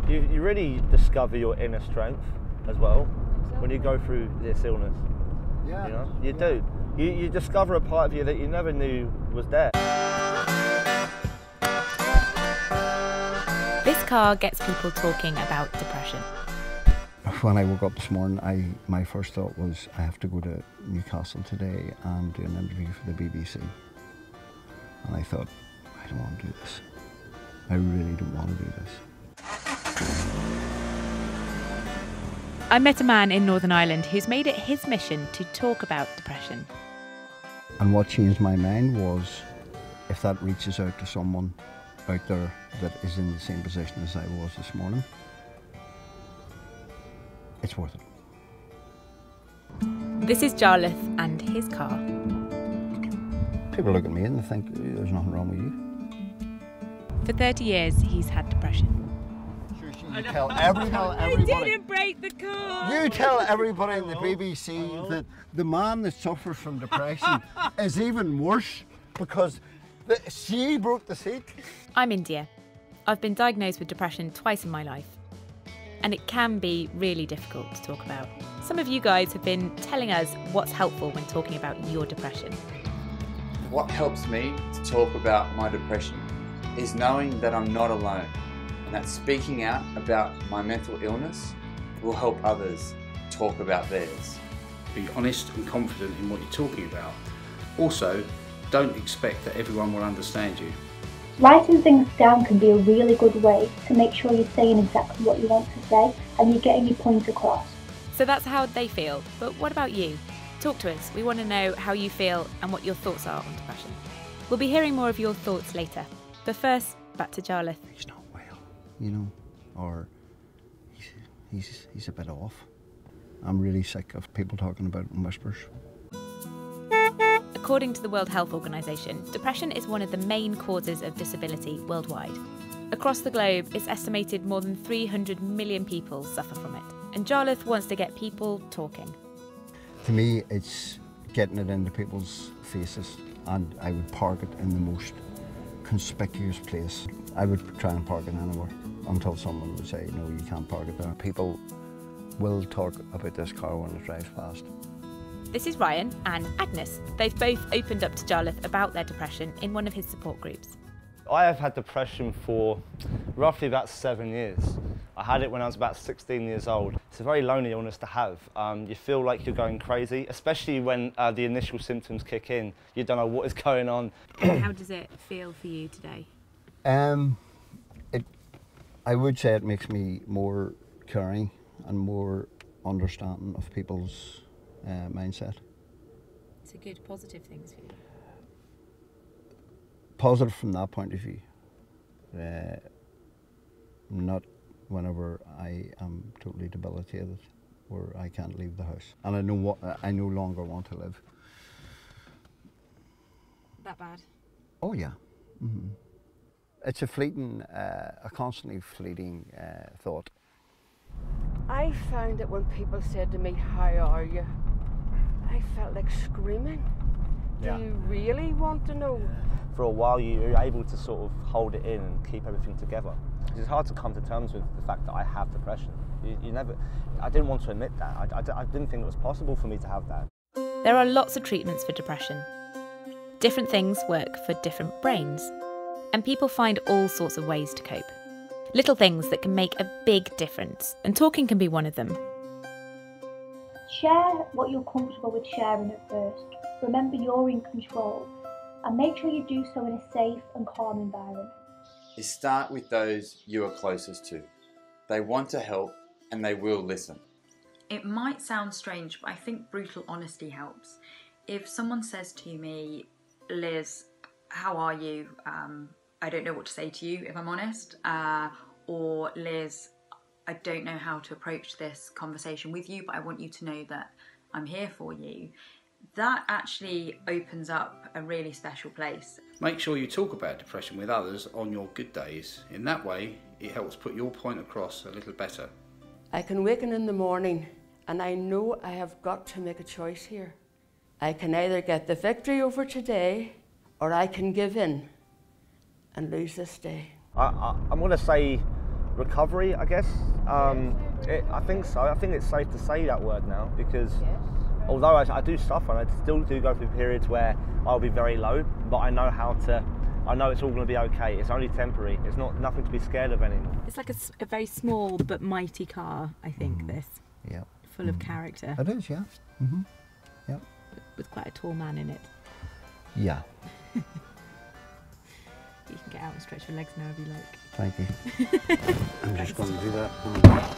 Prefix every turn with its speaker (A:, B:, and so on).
A: You really discover your inner strength as well when you go through this illness.
B: Yeah.
A: You know, you do. You discover a part of you that you never knew was there.
C: This car gets people talking about depression.
B: When I woke up this morning, my first thought was, I have to go to Newcastle today and do an interview for the BBC. And I thought, I don't want to do this. I really don't want to do this.
C: I met a man in Northern Ireland who's made it his mission to talk about depression.
B: And what changed my mind was, if that reaches out to someone out there that is in the same position as I was this morning, it's worth it.
C: This is Jarlath and his car.
B: People look at me and they think, there's nothing wrong with you.
C: For 30 years, he's had depression.
B: You tell everybody.
C: I didn't break the car!
B: You tell everybody in the BBC that the man that suffers from depression is even worse because she broke the seat.
C: I'm India. I've been diagnosed with depression twice in my life. And it can be really difficult to talk about. Some of you guys have been telling us what's helpful when talking about your depression.
D: What helps me to talk about my depression is knowing that I'm not alone, and that speaking out about my mental illness will help others talk about theirs.
E: Be honest and confident in what you're talking about. Also, don't expect that everyone will understand you.
F: Writing things down can be a really good way to make sure you're saying exactly what you want to say and you're getting your point across.
C: So that's how they feel, but what about you? Talk to us. We want to know how you feel and what your thoughts are on depression. We'll be hearing more of your thoughts later. But first, back to Jarlath.
B: He's not well, you know, or he's a bit off. I'm really sick of people talking about it in whispers.
C: According to the World Health Organization, depression is one of the main causes of disability worldwide. Across the globe, it's estimated more than 300 million people suffer from it. And Jarlath wants to get people talking.
B: To me, it's getting it into people's faces, and I would park it in the most conspicuous place. I would try and park it anywhere until someone would say, no, you can't park it there. People will talk about this car when it drives past.
C: This is Ryan and Agnes. They've both opened up to Jarlath about their depression in one of his support groups.
A: I have had depression for roughly about 7 years. I had it when I was about 16 years old. It's a very lonely illness to have. You feel like you're going crazy, especially when the initial symptoms kick in. You don't know what is going on.
C: How does it feel for you today?
B: I would say it makes me more caring and more understanding of people's mindset.
C: It's a good, positive things for you.
B: Positive from that point of view. Not whenever I am totally debilitated or I can't leave the house. And I know what I no longer want to live.
C: That bad?
B: Oh yeah. Mm-hmm. It's a fleeting, a constantly fleeting thought.
G: I found that when people said to me, how are you? I felt like screaming.
A: Yeah.
G: Do you really want to know?
A: For a while you're able to sort of hold it in and keep everything together. It's hard to come to terms with the fact that I have depression. I didn't want to admit that. I didn't think it was possible for me to have that.
C: There are lots of treatments for depression. Different things work for different brains. And people find all sorts of ways to cope. Little things that can make a big difference, and talking can be one of them.
F: Share what you're comfortable with sharing at first. Remember you're in control and make sure you do so in a safe and calm environment.
D: You start with those you are closest to. They want to help and they will listen.
H: It might sound strange, but I think brutal honesty helps. If someone says to me, Liz, how are you? I don't know what to say to you, if I'm honest. Or Liz, I don't know how to approach this conversation with you, but I want you to know that I'm here for you. That actually opens up a really special place.
E: Make sure you talk about depression with others on your good days. In that way, it helps put your point across a little better.
G: I can waken in the morning and I know I have got to make a choice here. I can either get the victory over today or I can give in and lose this day.
A: I'm going to say recovery, I guess. I think so. I think it's safe to say that word now, because although I do suffer, and I still do go through periods where I'll be very low, but I know I know it's all going to be okay. It's only temporary. It's nothing to be scared of anymore.
C: It's like a very small but mighty car, I think, this.
B: Yeah.
C: Full of character.
B: It is, yeah. Yeah.
C: With quite a tall man in it.
B: Yeah.
C: You can get out and stretch your legs now if you like.
B: Thank you. I'm just going to do that.